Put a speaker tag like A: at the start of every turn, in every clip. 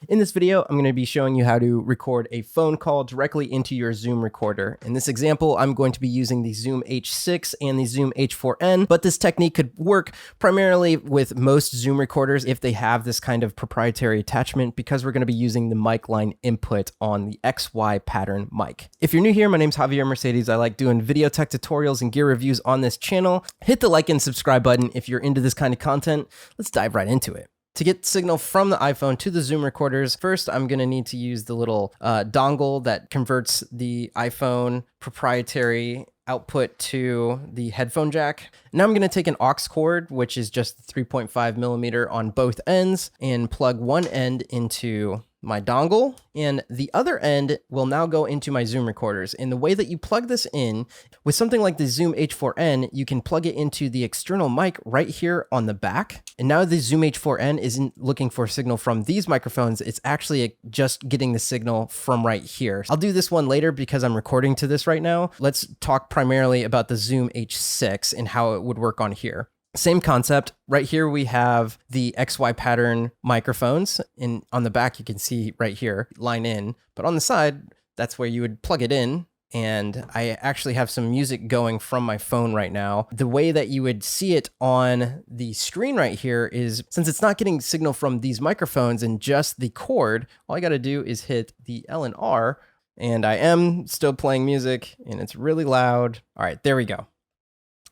A: In this video, I'm going to be showing you how to record a phone call directly into your Zoom recorder. In this example, I'm going to be using the Zoom H6 and the Zoom H4n, but this technique could work primarily with most Zoom recorders if they have this kind of proprietary attachment, because we're going to be using the mic line input on the XY pattern mic. If you're new here, my name's Javier Mercedes. I like doing video tech tutorials and gear reviews on this channel. Hit the like and subscribe button if you're into this kind of content. Let's dive right into it. To get signal from the iPhone to the Zoom recorders, first I'm going to need to use the little dongle that converts the iPhone proprietary output to the headphone jack. Now I'm going to take an aux cord, which is just 3.5 millimeter on both ends, and plug one end into my dongle, and the other end will now go into my Zoom recorders. And the way that you plug this in, with something like the Zoom H4n, you can plug it into the external mic right here on the back. And now the Zoom H4n isn't looking for signal from these microphones, it's actually just getting the signal from right here. I'll do this one later because I'm recording to this right now. Let's talk primarily about the Zoom H6 and how it would work on here. Same concept. Right here we have the XY pattern microphones, and on the back you can see right here, line in, but on the side, that's where you would plug it in. And I actually have some music going from my phone right now. The way that you would see it on the screen right here is, since it's not getting signal from these microphones and just the cord, all I got to do is hit the L and R, and I am still playing music and it's really loud. All right, there we go.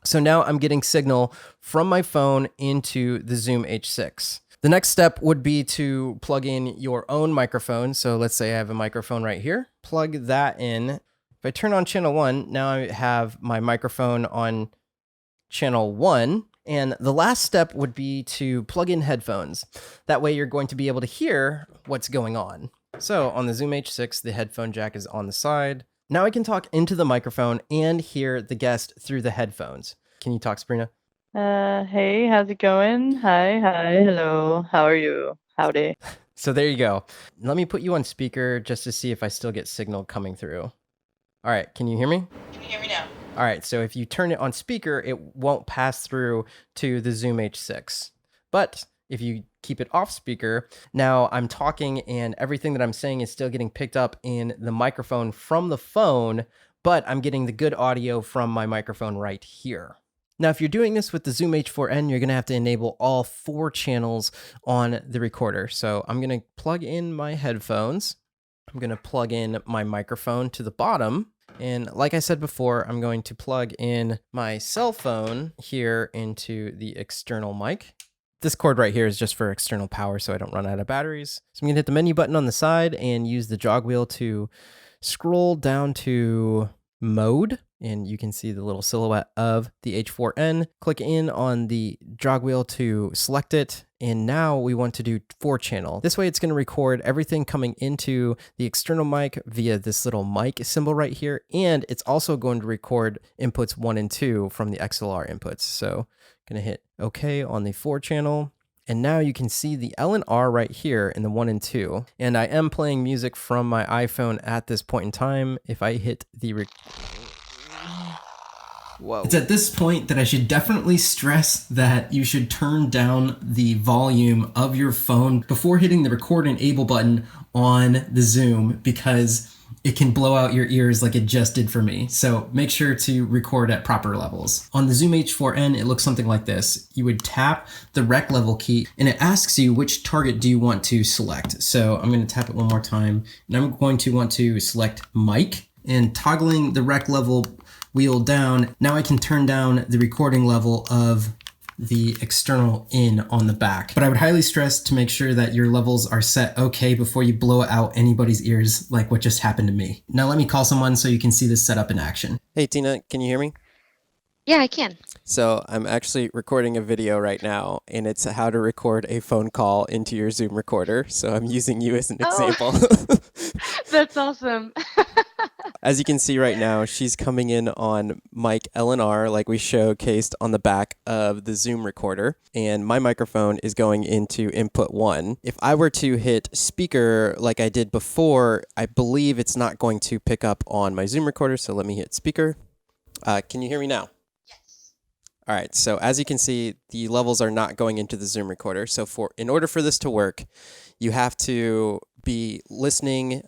A: So now I'm getting signal from my phone into the Zoom H6. The next step would be to plug in your own microphone. So let's say I have a microphone right here. Plug that in. If I turn on channel 1, now I have my microphone on channel 1. And the last step would be to plug in headphones. That way you're going to be able to hear what's going on. So on the Zoom H6, the headphone jack is on the side. Now I can talk into the microphone and hear the guest through the headphones. Can you talk, Sabrina?
B: Hey, how's it going? Hi, hello. How are you? Howdy.
A: So there you go. Let me put you on speaker just to see if I still get signal coming through. All right, can you hear me?
B: Can you hear me now?
A: All right, so if you turn it on speaker, it won't pass through to the Zoom H6. But if you keep it off speaker, now I'm talking and everything that I'm saying is still getting picked up in the microphone from the phone, but I'm getting the good audio from my microphone right here. Now, if you're doing this with the Zoom H4n, you're going to have to enable all 4 channels on the recorder. So I'm going to plug in my headphones. I'm going to plug in my microphone to the bottom. And like I said before, I'm going to plug in my cell phone here into the external mic. This cord right here is just for external power, so I don't run out of batteries. So I'm going to hit the menu button on the side and use the jog wheel to scroll down to mode. And you can see the little silhouette of the H4n. Click in on the jog wheel to select it. And now we want to do 4 channel. This way it's going to record everything coming into the external mic via this little mic symbol right here. And it's also going to record inputs 1 and 2 from the XLR inputs. So I'm going to hit OK on the 4 channel. And now you can see the L and R right here in the 1 and 2. And I am playing music from my iPhone at this point in time. If I hit the Whoa. It's at this point that I should definitely stress that you should turn down the volume of your phone before hitting the record enable button on the Zoom, because it can blow out your ears like it just did for me. So make sure to record at proper levels. On the Zoom H4n, it looks something like this. You would tap the rec level key and it asks you which target do you want to select. So I'm going to tap it one more time and I'm going to want to select mic, and toggling the rec level wheel down, now I can turn down the recording level of the external in on the back. But I would highly stress to make sure that your levels are set okay before you blow out anybody's ears like what just happened to me. Now let me call someone so you can see this setup in action. Hey Tina, can you hear me?
C: Yeah, I can.
A: So I'm actually recording a video right now, and it's how to record a phone call into your Zoom recorder. So I'm using you as an example.
B: That's awesome.
A: As you can see right now, she's coming in on mic L&R like we showcased on the back of the Zoom recorder, and my microphone is going into input 1. If I were to hit speaker like I did before, I believe it's not going to pick up on my Zoom recorder, so let me hit speaker. Can you hear me now?
C: All right, so as you can see, the levels are not going into the Zoom recorder. So in order for this to work, you have to be listening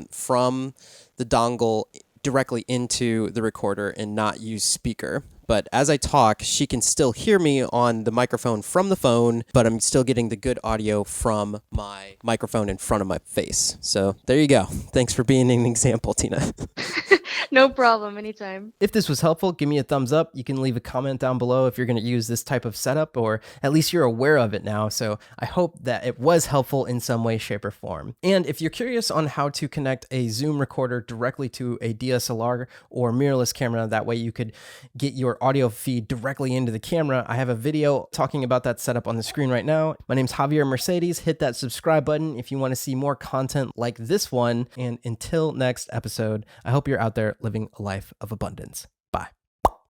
C: from the dongle directly into the recorder and not use speaker. But as I talk, she can still hear me on the microphone from the phone, but I'm still getting the good audio from my microphone in front of my face. So there you go. Thanks for being an example, Tina.
D: No problem, anytime.
A: If this was helpful, give me a thumbs up. You can leave a comment down below if you're going to use this type of setup, or at least you're aware of it now. So I hope that it was helpful in some way, shape, or form. And if you're curious on how to connect a Zoom recorder directly to a DSLR or mirrorless camera, that way you could get your audio feed directly into the camera, I have a video talking about that setup on the screen right now. My name's Javier Mercedes. Hit that subscribe button if you want to see more content like this one. And until next episode, I hope you're out there living a life of abundance.